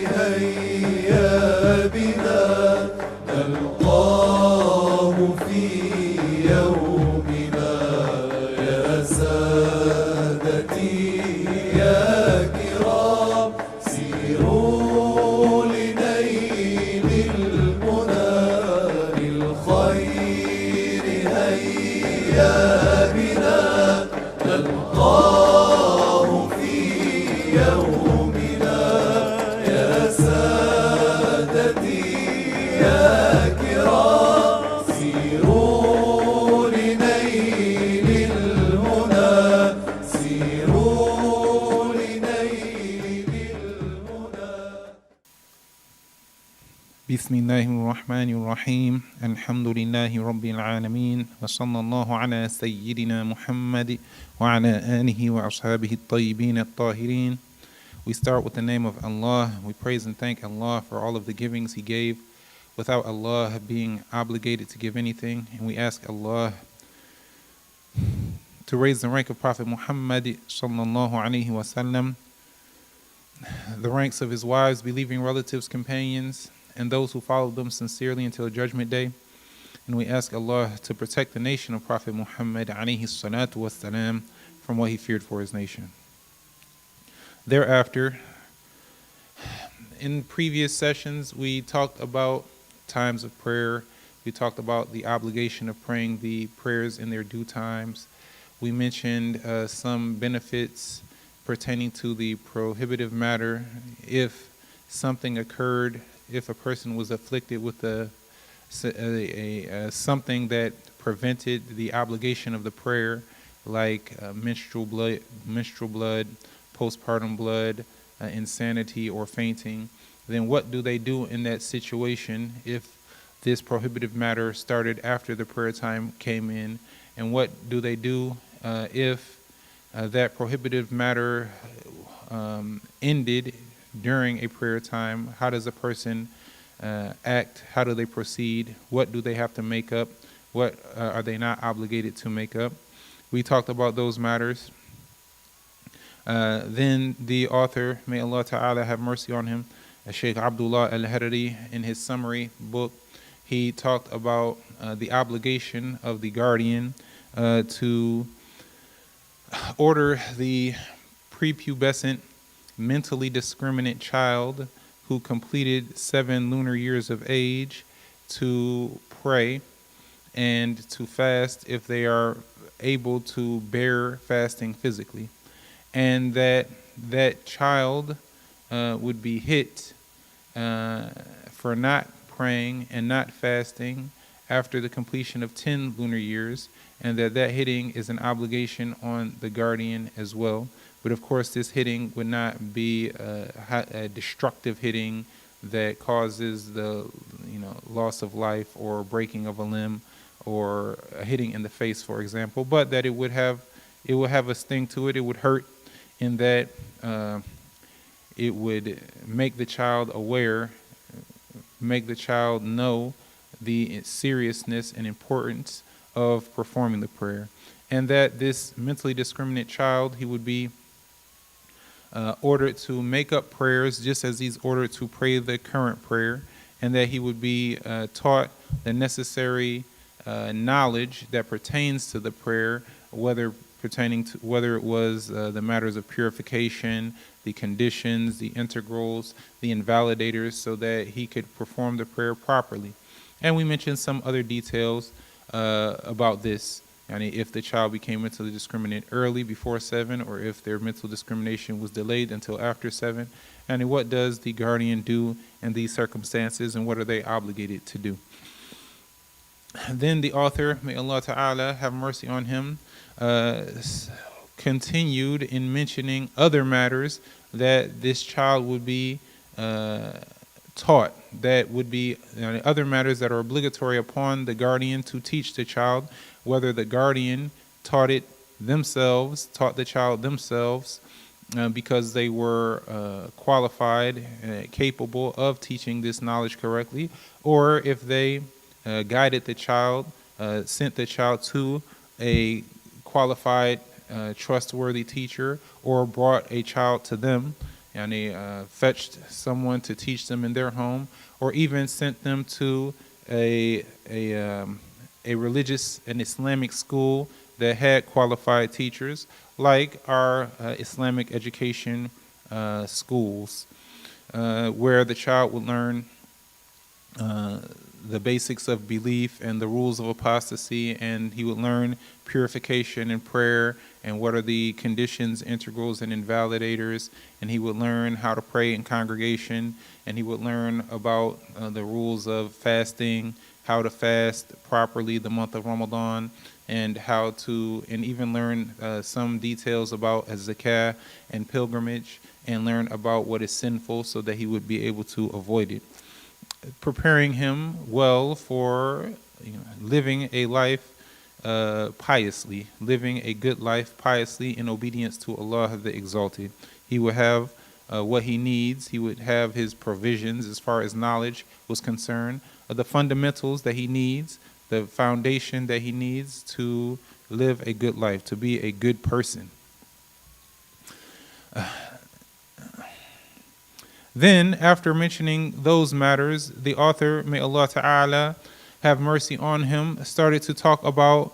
هيا بنا نلقاه في يومنا يا سادتي يا كرام سيروا لنيل المنى للخير هيا بنا نلقاه في يومنا يا سادتي يا كرام سيروا لنيل المنى سيروا لنيل المنى. بسم الله الرحمن الرحيم الحمد لله رب العالمين وصلى الله على سيدنا محمد وعلى آله وأصحابه الطيبين الطاهرين. We start with the name of Allah. We praise and thank Allah for all of the givings He gave without Allah being obligated to give anything. And we ask Allah to raise the rank of Prophet Muhammad sallallahu alaihi wasallam, the ranks of his wives, believing relatives, companions, and those who followed them sincerely until Judgment Day. And we ask Allah to protect the nation of Prophet Muhammad alayhi salatu wassalam from what he feared for his nation. Thereafter, in previous sessions, we talked about times of prayer. We talked about the obligation of praying the prayers in their due times. We mentioned some benefits pertaining to the prohibitive matter. If something occurred, if a person was afflicted with something that prevented the obligation of the prayer, like menstrual blood, postpartum blood, insanity, or fainting, then what do they do in that situation if this prohibitive matter started after the prayer time came in? And what do they do if that prohibitive matter ended during a prayer time? How does a person act? How do they proceed? What do they have to make up? What are they not obligated to make up? We talked about those matters. Then the author, may Allah Ta'ala have mercy on him, Sheikh Abdullah al-Harari, in his summary book, he talked about the obligation of the guardian to order the prepubescent, mentally discriminant child who completed 7 lunar years of age to pray and to fast if they are able to bear fasting physically. And that child would be hit for not praying and not fasting after the completion of 10 lunar years, and that hitting is an obligation on the guardian as well. But of course, this hitting would not be a destructive hitting that causes the loss of life or breaking of a limb or a hitting in the face, for example, but that it would have a sting to it. It would hurt in that it would make the child aware, make the child know the seriousness and importance of performing the prayer, and that this mentally discriminant child, he would be ordered to make up prayers just as he's ordered to pray the current prayer, and that he would be taught the necessary knowledge that pertains to the prayer, whether it was the matters of purification, the conditions, the integrals, the invalidators, so that he could perform the prayer properly. And we mentioned some other details about this. And if the child became mentally discriminant early, before 7, or if their mental discrimination was delayed until after 7, and what does the guardian do in these circumstances, and what are they obligated to do? Then the author, may Allah Ta'ala have mercy on him, continued in mentioning other matters that this child would be taught, that would be other matters that are obligatory upon the guardian to teach the child, whether the guardian taught the child themselves because they were qualified, capable of teaching this knowledge correctly, or if they guided the child, sent the child to a qualified, trustworthy teacher, or brought a child to them fetched someone to teach them in their home, or even sent them to a religious and Islamic school that had qualified teachers, like our Islamic education schools, where the child would learn the basics of belief and the rules of apostasy, and he would learn purification and prayer and what are the conditions, integrals, and invalidators, and he would learn how to pray in congregation, and he would learn about the rules of fasting, how to fast properly the month of Ramadan, and even learn some details about zakah and pilgrimage, and learn about what is sinful so that he would be able to avoid it, preparing him well for living a life piously, living a good life piously in obedience to Allah the Exalted. He would have what he needs. He would have his provisions as far as knowledge was concerned, the fundamentals that he needs, the foundation that he needs to live a good life, to be a good person. Then, after mentioning those matters, the author, may Allah Ta'ala have mercy on him, started to talk about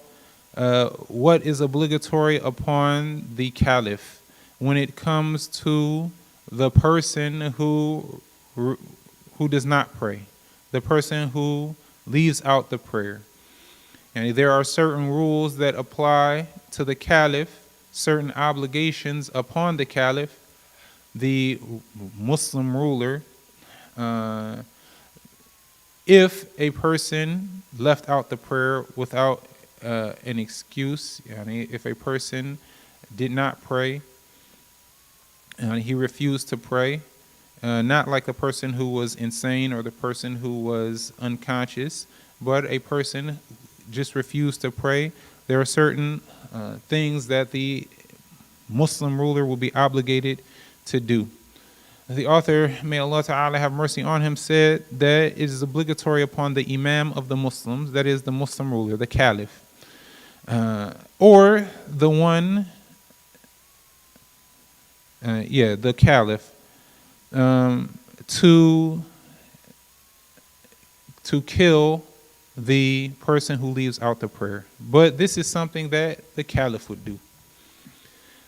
what is obligatory upon the caliph when it comes to the person who does not pray, the person who leaves out the prayer. And there are certain rules that apply to the caliph, certain obligations upon the caliph, the Muslim ruler. If a person left out the prayer without an excuse, if a person did not pray, he refused to pray, not like the person who was insane or the person who was unconscious, but a person just refused to pray, there are certain things that the Muslim ruler will be obligated to do. The author, may Allah Ta'ala have mercy on him, said that it is obligatory upon the Imam of the Muslims, that is the Muslim ruler, the Caliph, or the one, the Caliph, to kill the person who leaves out the prayer. But this is something that the Caliph would do.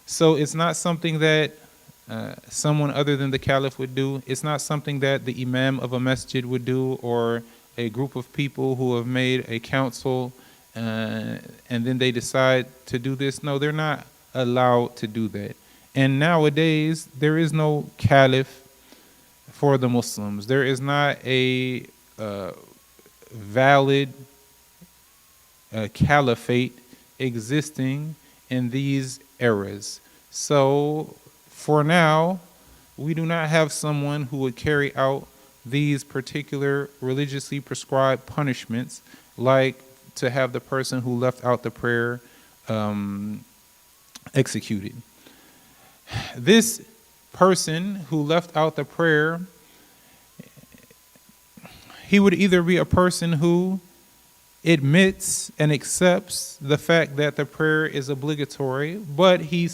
So it's not something that someone other than the Caliph would do. It's not something that the Imam of a masjid would do, or a group of people who have made a council and then they decide to do this. No, they're not allowed to do that. And nowadays, there is no Caliph for the Muslims. There is not a valid caliphate existing in these eras. So for now, we do not have someone who would carry out these particular religiously prescribed punishments, like to have the person who left out the prayer executed. This person who left out the prayer, he would either be a person who admits and accepts the fact that the prayer is obligatory, but he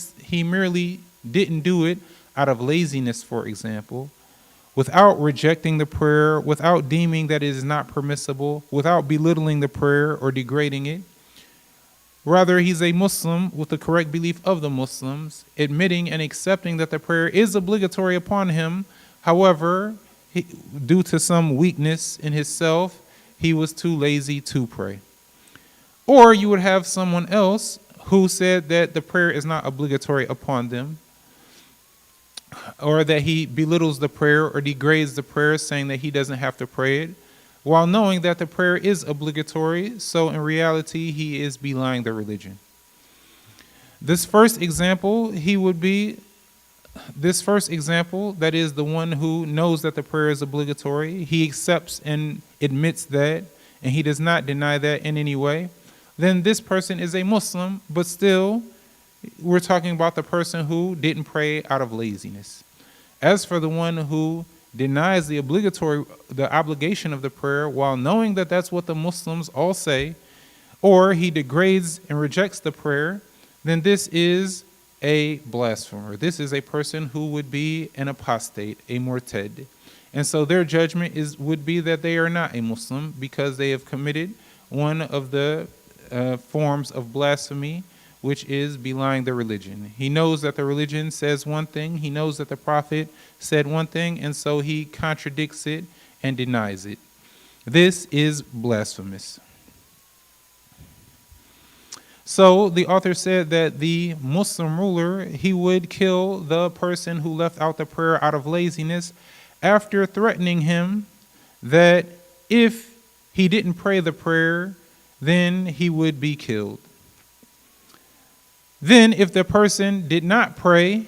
merely didn't do it out of laziness, for example, without rejecting the prayer, without deeming that it is not permissible, without belittling the prayer or degrading it. Rather, he's a Muslim with the correct belief of the Muslims, admitting and accepting that the prayer is obligatory upon him. However, due to some weakness in himself, he was too lazy to pray. Or you would have someone else who said that the prayer is not obligatory upon them, or that he belittles the prayer or degrades the prayer, saying that he doesn't have to pray it, while knowing that the prayer is obligatory. So in reality, he is belying the religion. This first example, that is the one who knows that the prayer is obligatory, he accepts and admits that, and he does not deny that in any way, then this person is a Muslim, but still, we're talking about the person who didn't pray out of laziness. As for the one who denies the obligation of the prayer while knowing that that's what the Muslims all say, or he degrades and rejects the prayer, then this is a blasphemer. This is a person who would be an apostate, a murtad. And so their judgment would be that they are not a Muslim because they have committed one of the forms of blasphemy, which is belying the religion. He knows that the religion says one thing, he knows that the Prophet said one thing, and so he contradicts it and denies it. This is blasphemous. So the author said that the Muslim ruler, he would kill the person who left out the prayer out of laziness after threatening him that if he didn't pray the prayer, then he would be killed. Then if the person did not pray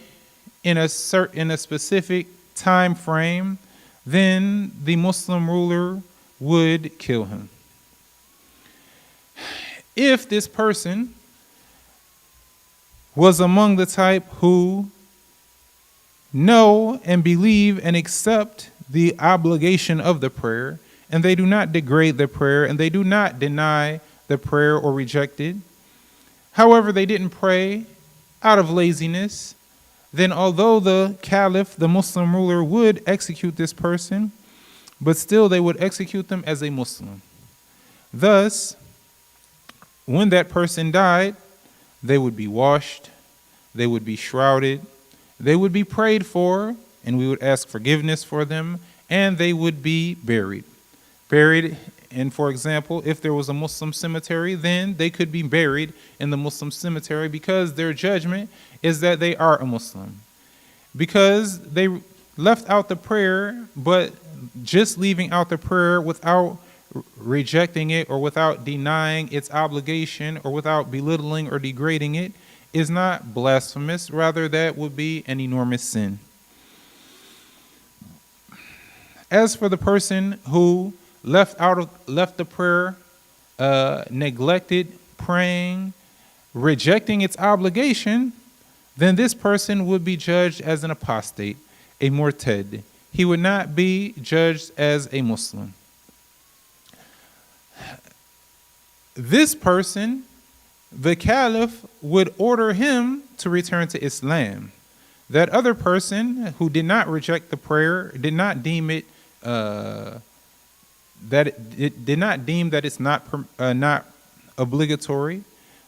in a specific time frame, then the Muslim ruler would kill him. If this person was among the type who know and believe and accept the obligation of the prayer, and they do not degrade the prayer, and they do not deny the prayer or reject it, however, they didn't pray out of laziness, then although the caliph, the Muslim ruler, would execute this person, but still they would execute them as a Muslim. Thus, when that person died, they would be washed, they would be shrouded, they would be prayed for, and we would ask forgiveness for them, and they would be buried. And for example, if there was a Muslim cemetery, then they could be buried in the Muslim cemetery because their judgment is that they are a Muslim. Because they left out the prayer, but just leaving out the prayer without rejecting it or without denying its obligation or without belittling or degrading it is not blasphemous. Rather, that would be an enormous sin. As for the person who left the prayer, neglected praying, rejecting its obligation, then this person would be judged as an apostate, a murtad. He would not be judged as a Muslim. This person, the caliph would order him to return to Islam. That other person who did not reject the prayer, did not deem it that it's not obligatory.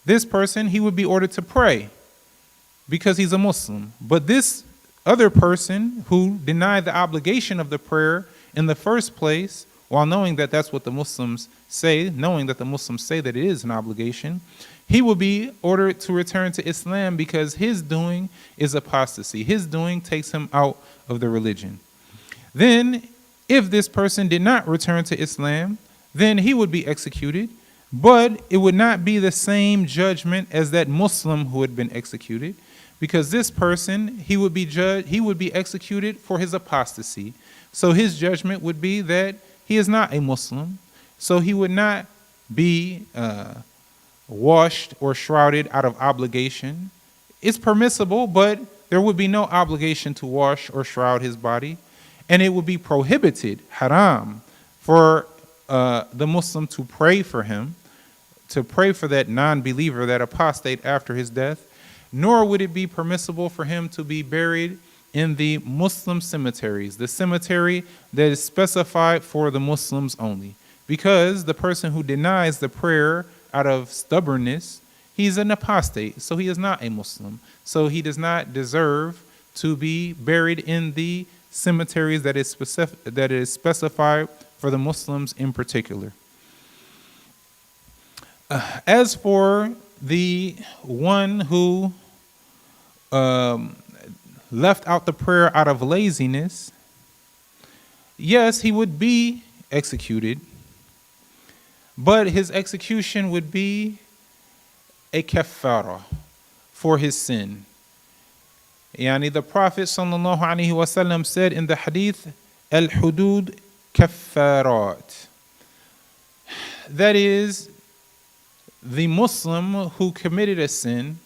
This person, he would be ordered to pray because he's a Muslim. But this other person who denied the obligation of the prayer in the first place, while knowing that that's what the Muslims say, knowing that the Muslims say that it is an obligation, he will be ordered to return to Islam because his doing is apostasy. His doing takes him out of the religion. Then, if this person did not return to Islam, then he would be executed, but it would not be the same judgment as that Muslim who had been executed, because this person, he would be executed for his apostasy. So his judgment would be that he is not a Muslim, so he would not be washed or shrouded out of obligation. It's permissible, but there would be no obligation to wash or shroud his body. And it would be prohibited, haram, for the Muslim to pray for him, to pray for that non-believer, that apostate after his death, nor would it be permissible for him to be buried in the Muslim cemeteries, the cemetery that is specified for the Muslims only. Because the person who denies the prayer out of stubbornness, he's an apostate, so he is not a Muslim. So he does not deserve to be buried in the cemeteries that is specified for the Muslims in particular. As for the one who left out the prayer out of laziness, yes, he would be executed, but his execution would be a kaffara for his sin. The Prophet sallallahu alaihi wasallam said in the hadith, al-hudud kaffarat. That is, the Muslim who committed a sin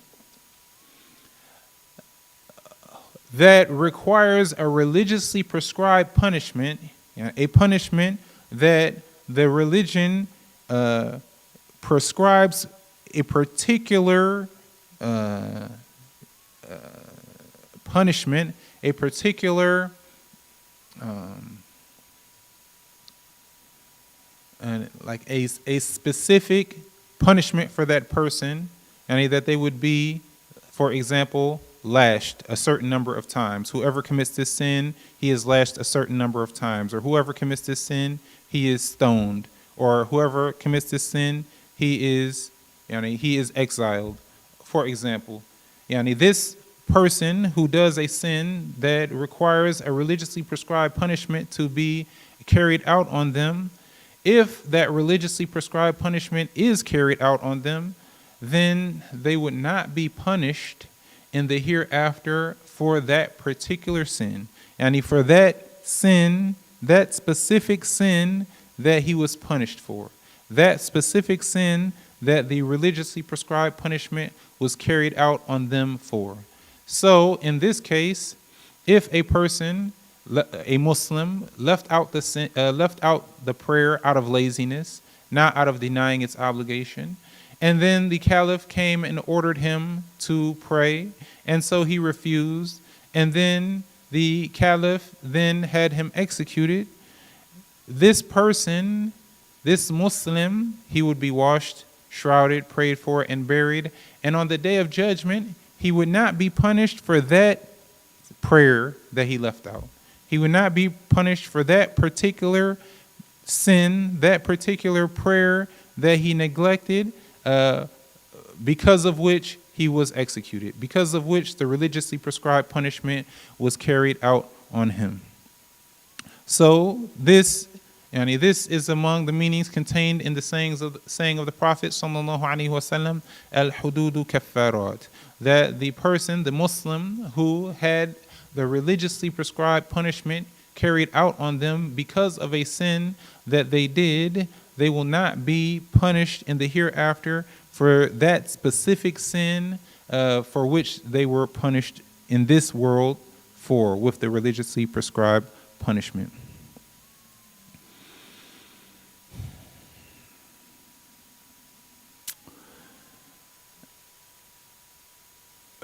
that requires a religiously prescribed punishment, a punishment that the religion prescribes a particular punishment, a particular like a specific punishment for that person, and that they would be, for example, lashed a certain number of times. Whoever commits this sin, he is lashed a certain number of times. Or whoever commits this sin, he is stoned. Or whoever commits this sin, he is exiled, for example. This person who does a sin that requires a religiously prescribed punishment to be carried out on them, if that religiously prescribed punishment is carried out on them, then they would not be punished in the hereafter for that particular sin. And for that sin, that specific sin that he was punished for, that specific sin that the religiously prescribed punishment was carried out on them for. So in this case, if a person, a Muslim, left out the prayer out of laziness, not out of denying its obligation, and then the caliph came and ordered him to pray, and so he refused, and then the caliph then had him executed, this person, this Muslim, he would be washed, shrouded, prayed for, and buried, and on the day of judgment, he would not be punished for that prayer that he left out. He would not be punished for that particular sin, that particular prayer that he neglected, because of which he was executed, because of which the religiously prescribed punishment was carried out on him. So this is among the meanings contained in the saying of the Prophet sallallahu alaihi wasallam, al-hududu kaffarat, that the person, the Muslim, who had the religiously prescribed punishment carried out on them because of a sin that they did, they will not be punished in the hereafter for that specific sin for which they were punished in this world for, with the religiously prescribed punishment.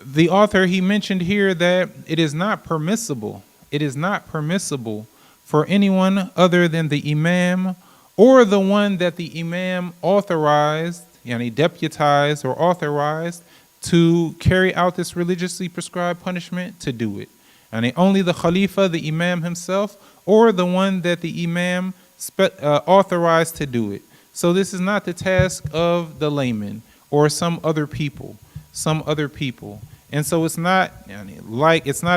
The author, he mentioned here that it is not permissible for anyone other than the imam or the one that the imam authorized, deputized or authorized to carry out this religiously prescribed punishment to do it. And only the Khalifa, the imam himself, or the one that the imam authorized to do it. So this is not the task of the layman or some other people. And so it's not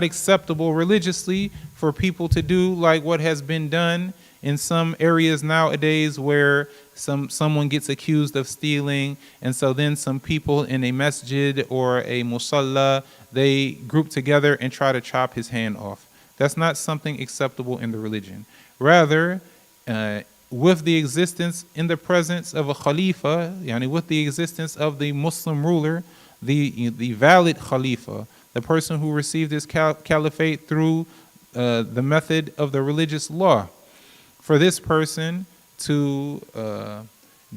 acceptable religiously for people to do like what has been done in some areas nowadays, where someone gets accused of stealing, and so then some people in a masjid or a musalla, they group together and try to chop his hand off. That's not something acceptable in the religion. Rather, with the existence in the presence of a khalifa, with the existence of the Muslim ruler, the valid khalifa, the person who received his caliphate through the method of the religious law, for this person to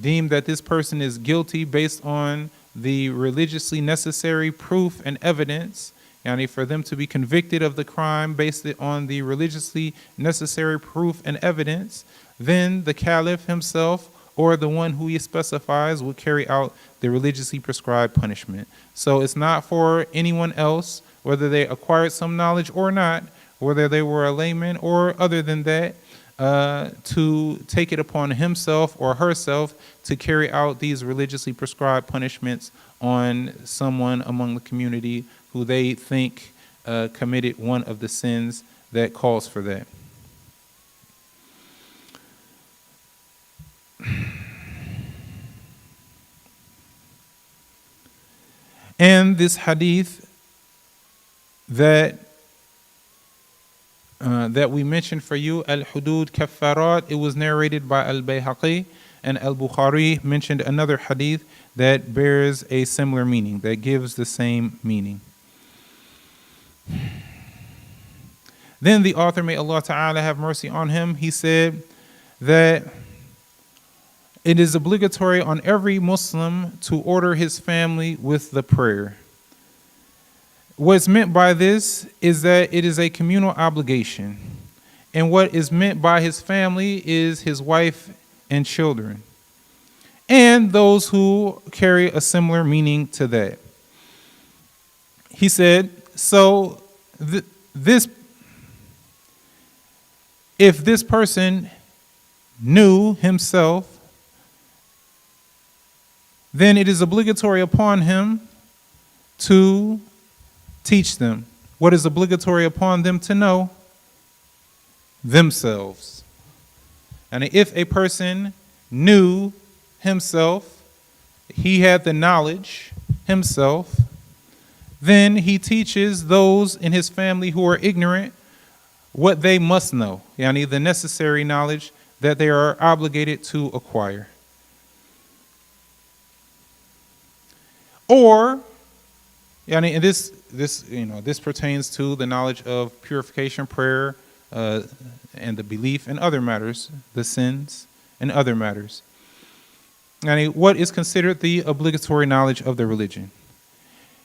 deem that this person is guilty based on the religiously necessary proof and evidence, for them to be convicted of the crime based on the religiously necessary proof and evidence, then the caliph himself or the one who he specifies will carry out the religiously prescribed punishment. So it's not for anyone else, whether they acquired some knowledge or not, whether they were a layman or other than that, to take it upon himself or herself to carry out these religiously prescribed punishments on someone among the community who they think committed one of the sins that calls for that. And this hadith that we mentioned for you, al-hudud kaffarat, it was narrated by al-Bayhaqi, and al-Bukhari mentioned another hadith that bears a similar meaning, that gives the same meaning. Then the author, may Allah Ta'ala have mercy on him, he said that it is obligatory on every Muslim to order his family with the prayer. What's meant by this is that it is a communal obligation. And what is meant by his family is his wife and children, and those who carry a similar meaning to that. He said, so this, if this person knew himself, then it is obligatory upon him to teach them. What is obligatory upon them to know? Themselves. And if a person knew himself, he had the knowledge himself, then he teaches those in his family who are ignorant what they must know, yani the necessary knowledge that they are obligated to acquire. Or, yani, and this pertains to the knowledge of purification, prayer, and the belief and other matters, the sins and other matters. Yani, what is considered the obligatory knowledge of the religion?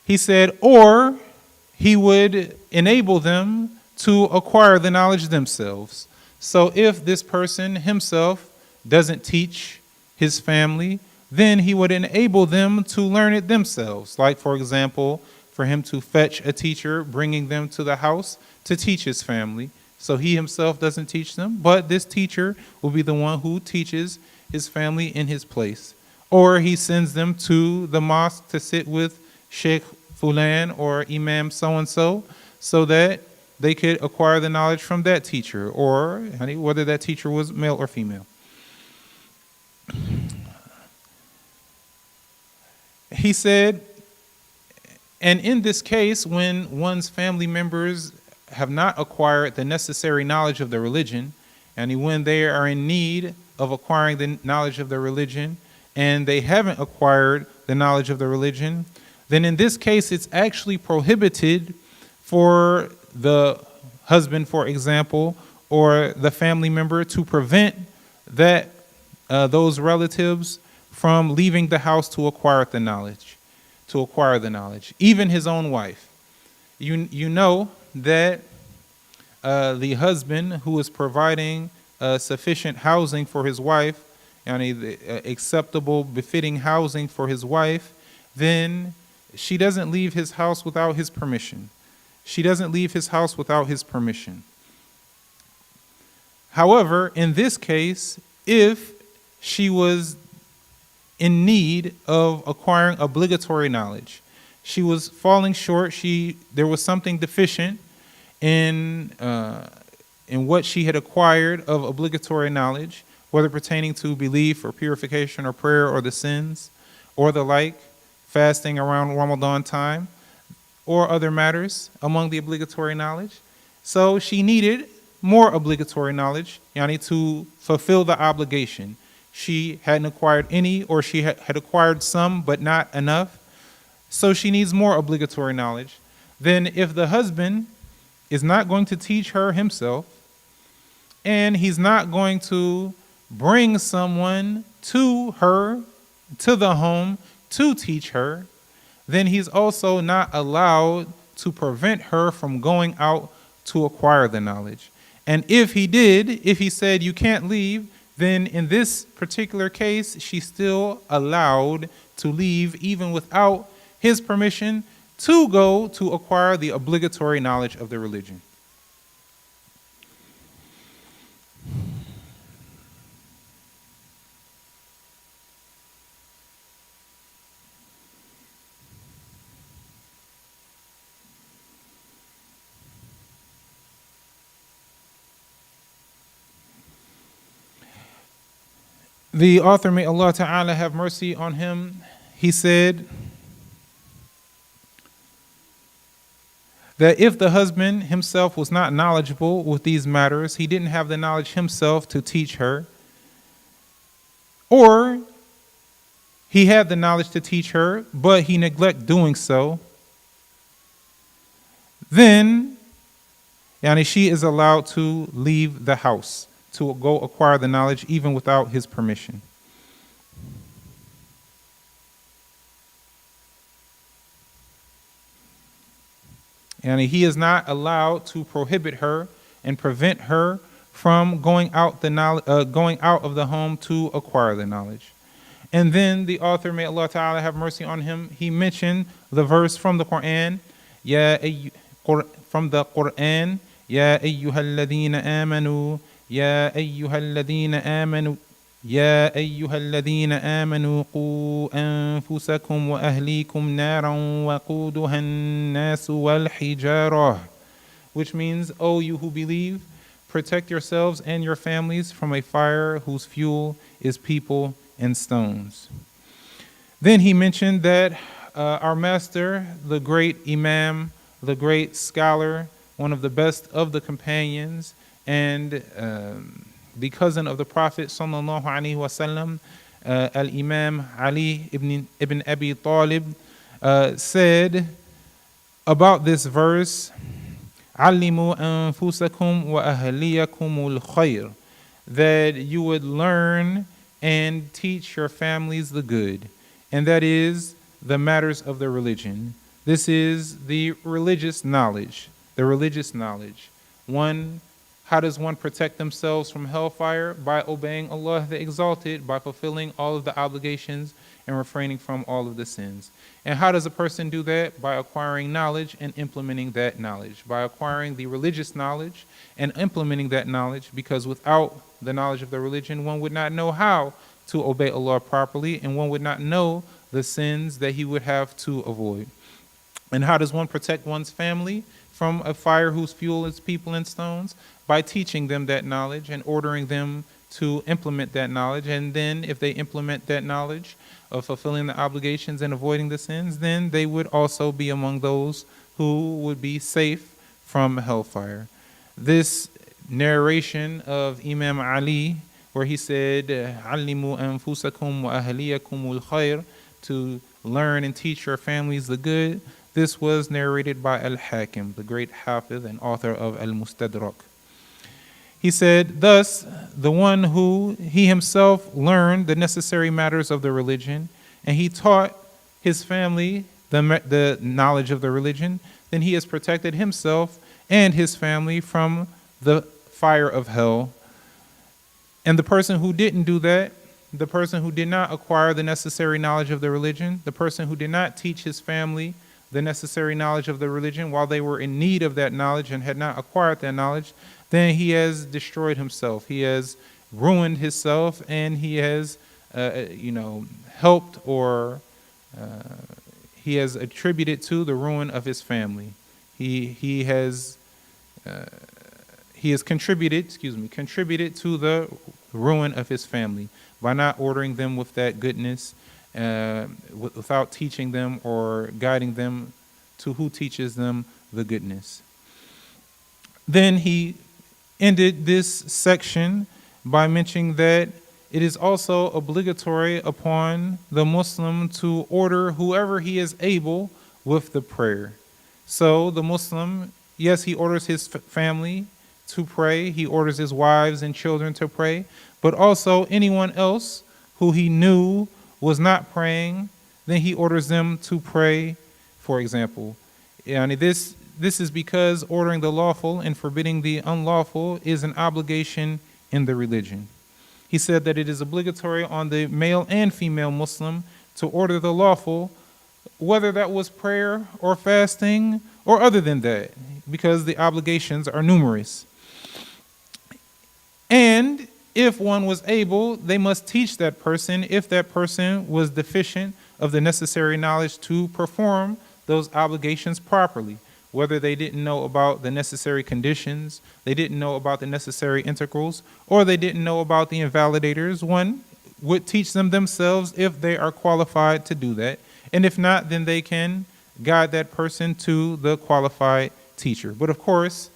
He said, or he would enable them to acquire the knowledge themselves. So if this person himself doesn't teach his family, then he would enable them to learn it themselves. Like, for example, for him to fetch a teacher, bringing them to the house to teach his family. So he himself doesn't teach them, but this teacher will be the one who teaches his family in his place. Or he sends them to the mosque to sit with Sheikh Fulan or Imam so-and-so, so that they could acquire the knowledge from that teacher, or whether that teacher was male or female. He said, and in this case, when one's family members have not acquired the necessary knowledge of the religion, and when they are in need of acquiring the knowledge of the religion, and they haven't acquired the knowledge of the religion, then in this case, it's actually prohibited for the husband, for example, or the family member to prevent that those relatives from leaving the house to acquire the knowledge, even his own wife. You know that the husband who is providing sufficient housing for his wife, and acceptable, befitting housing for his wife, then she doesn't leave his house without his permission. However, in this case, if she was in need of acquiring obligatory knowledge, she was falling short, there was something deficient in what she had acquired of obligatory knowledge, whether pertaining to belief or purification or prayer or the sins or the like, fasting around Ramadan time, or other matters among the obligatory knowledge. So she needed more obligatory knowledge, to fulfill the obligation. She hadn't acquired any, or she had acquired some, but not enough. So she needs more obligatory knowledge. Then if the husband is not going to teach her himself, and he's not going to bring someone to her, to the home, to teach her, then he's also not allowed to prevent her from going out to acquire the knowledge. And if he said you can't leave, then in this particular case, she's still allowed to leave even without his permission to go to acquire the obligatory knowledge of the religion. The author, may Allah Ta'ala have mercy on him, he said that if the husband himself was not knowledgeable with these matters, he didn't have the knowledge himself to teach her, or he had the knowledge to teach her, but he neglected doing so, then she is allowed to leave the house to go acquire the knowledge even without his permission. And he is not allowed to prohibit her and prevent her from going out going out of the home to acquire the knowledge. And then the author, may Allah Ta'ala have mercy on him, he mentioned the verse from the Quran, from the Quran, Ya ayyuhalladhina amanu, Ya ayyuhalladhina amanu, يا أيها الذين آمنوا قوا أنفسكم وأهليكم نارا وقودها الناس والحجارة, which means, O you who believe, protect yourselves and your families from a fire whose fuel is people and stones. Then he mentioned that our master, the great Imam, the great scholar, one of the best of the companions, and the cousin of the Prophet sallallahu alaihi wasallam, Al-Imam Ali ibn Abi Talib, said about this verse, "Allimu anfusakum wa ahliyakumul khair," that you would learn and teach your families the good, and that is the matters of the religion. This is the religious knowledge. The religious knowledge. How does one protect themselves from hellfire? By obeying Allah the Exalted, by fulfilling all of the obligations and refraining from all of the sins. And how does a person do that? By acquiring knowledge and implementing that knowledge. By acquiring the religious knowledge and implementing that knowledge, because without the knowledge of the religion, one would not know how to obey Allah properly, and one would not know the sins that he would have to avoid. And how does one protect one's family from a fire whose fuel is people and stones? By teaching them that knowledge and ordering them to implement that knowledge. And then if they implement that knowledge of fulfilling the obligations and avoiding the sins, then they would also be among those who would be safe from hellfire. This narration of Imam Ali, where he said, "Allimu anfusakum wa ahliyakumul khair," to learn and teach your families the good, this was narrated by Al-Hakim, the great Hafiz and author of Al-Mustadrak. He said, thus, the one who he himself learned the necessary matters of the religion, and he taught his family the knowledge of the religion, then he has protected himself and his family from the fire of hell. And the person who didn't do that, the person who did not acquire the necessary knowledge of the religion, the person who did not teach his family the necessary knowledge of the religion while they were in need of that knowledge and had not acquired that knowledge, then he has destroyed himself. He has ruined himself, and he has, helped or he has attributed to the ruin of his family. He has contributed to the ruin of his family by not ordering them with that goodness, without teaching them or guiding them to who teaches them the goodness. Then he ended this section by mentioning that it is also obligatory upon the Muslim to order whoever he is able with the prayer. So the Muslim, yes, he orders his family to pray, he orders his wives and children to pray, but also anyone else who he knew was not praying, then he orders them to pray, for example. And this is because ordering the lawful and forbidding the unlawful is an obligation in the religion. He said that it is obligatory on the male and female Muslim to order the lawful, whether that was prayer or fasting or other than that, because the obligations are numerous. And if one was able, they must teach that person if that person was deficient of the necessary knowledge to perform those obligations properly, whether they didn't know about the necessary conditions, they didn't know about the necessary integrals, or they didn't know about the invalidators. One would teach them themselves if they are qualified to do that. And if not, then they can guide that person to the qualified teacher. But of course,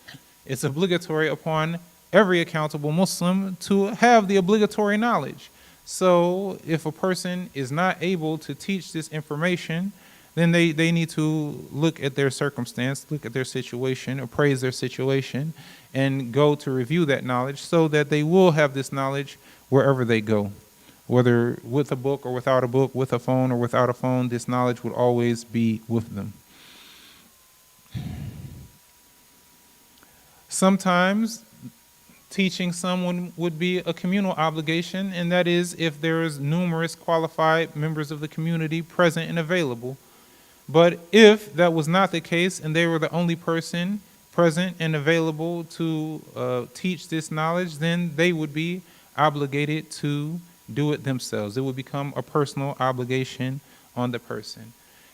it's obligatory upon every accountable Muslim to have the obligatory knowledge. So if a person is not able to teach this information, then they need to look at their circumstance, look at their situation, appraise their situation, and go to review that knowledge so that they will have this knowledge wherever they go. Whether with a book or without a book, with a phone or without a phone, this knowledge would always be with them. Sometimes teaching someone would be a communal obligation, and that is if there is numerous qualified members of the community present and available. But if that was not the case and they were the only person present and available to teach this knowledge, then they would be obligated to do it themselves. It would become a personal obligation on the person.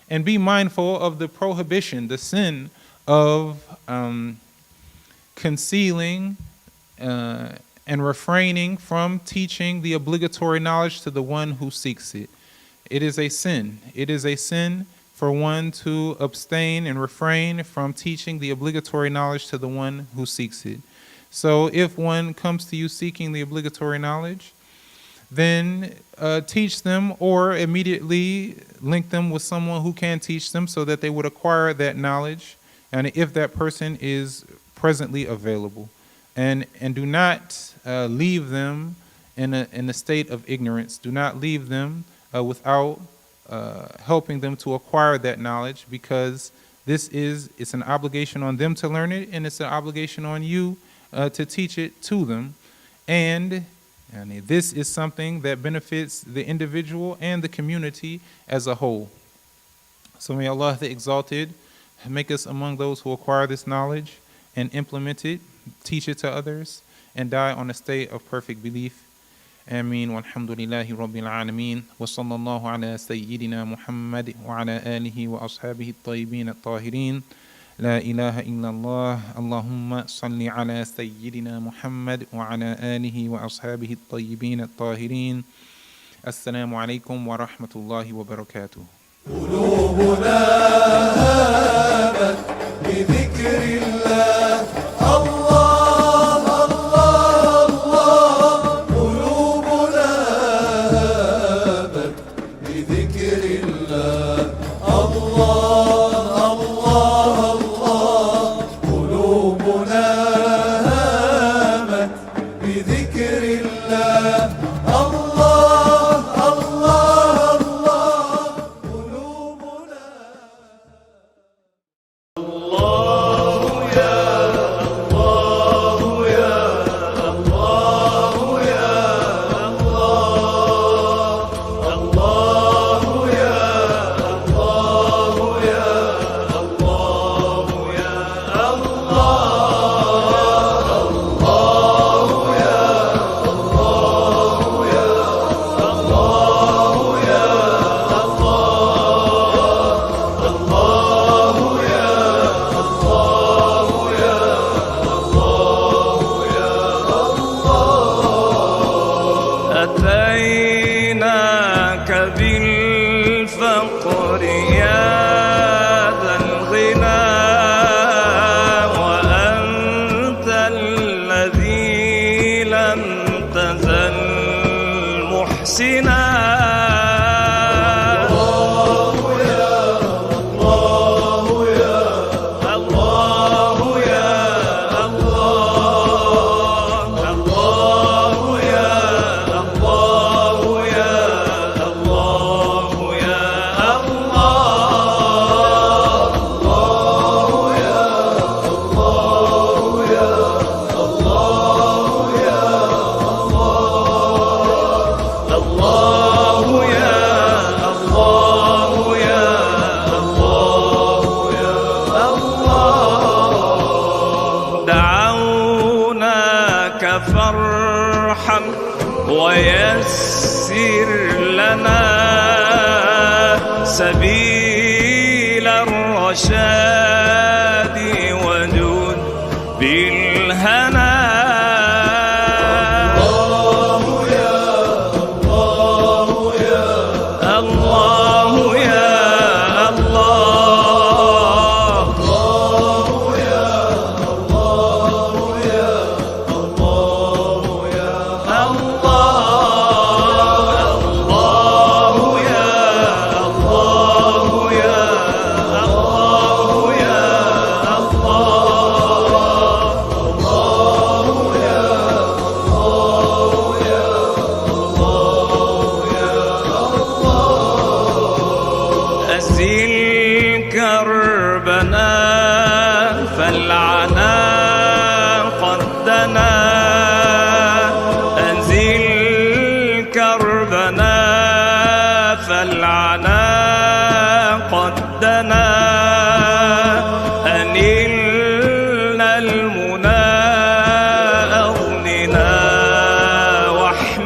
And be mindful of the prohibition, the sin of concealing and refraining from teaching the obligatory knowledge to the one who seeks it. It is a sin. It is a sin for one to abstain and refrain from teaching the obligatory knowledge to the one who seeks it. So if one comes to you seeking the obligatory knowledge, then teach them or immediately link them with someone who can teach them so that they would acquire that knowledge, and if that person is presently available. And do not leave them in a state of ignorance. Do not leave them without helping them to acquire that knowledge, because it's an obligation on them to learn it, and it's an obligation on you to teach it to them. And this is something that benefits the individual and the community as a whole. So may Allah the Exalted make us among those who acquire this knowledge and implement it, teach it to others, and die on a state of perfect belief. Ameen. Walhamdulillahi Rabbil Alameen. Wa sallallahu ala Sayyidina Muhammad wa ala alihi wa ashabihi at-tayyibin at-tahirin. La ilaha illallah. Allahumma salli ala Sayyidina Muhammad wa ala alihi wa ashabihi at-tayyibin at-tahirin. Assalamu alaikum wa rahmatullahi wa barakatuh. قلوبنا هامت بذكر الله الله الله الله قلوبنا هامت بذكر الله الله الله الله قلوبنا هامت بذكر الله الله الله الله قلوبنا أتيناك بالفقر يا ذا الغنى وأنت الذي لم تزل محسنا فارحم ويسر لنا سبيل الرشاد وجود بالهنا الله يا الله يا الله يا الله الله يا الله يا الله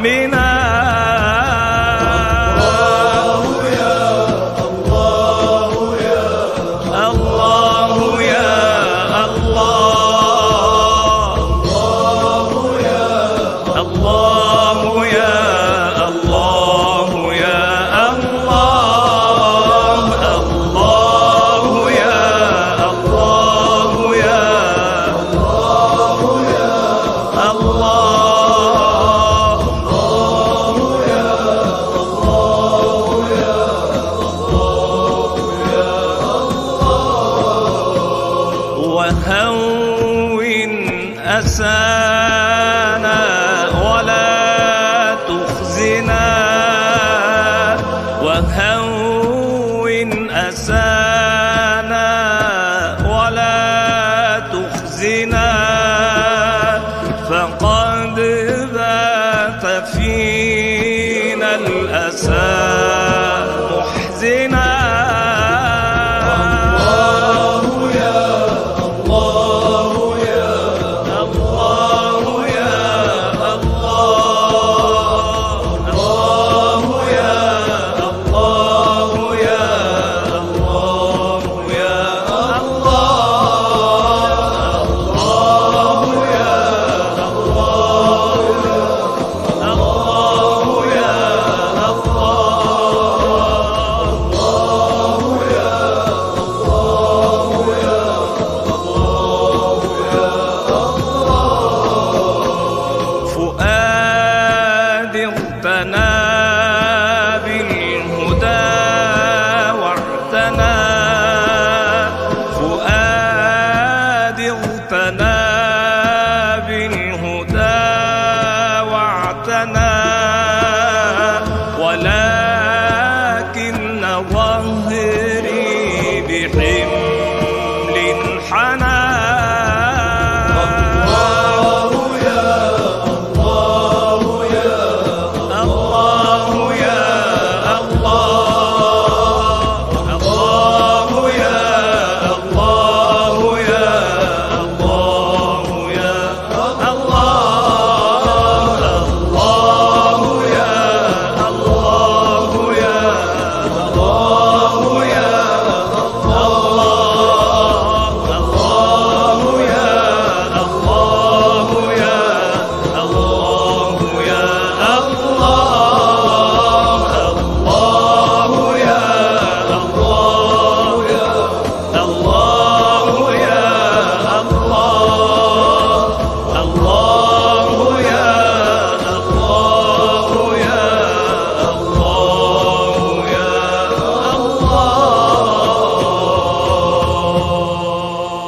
ربنا. وهون أسانا ولا تخزنا، وهون أسانا ولا تخزنا، فقد بات فينا الأسى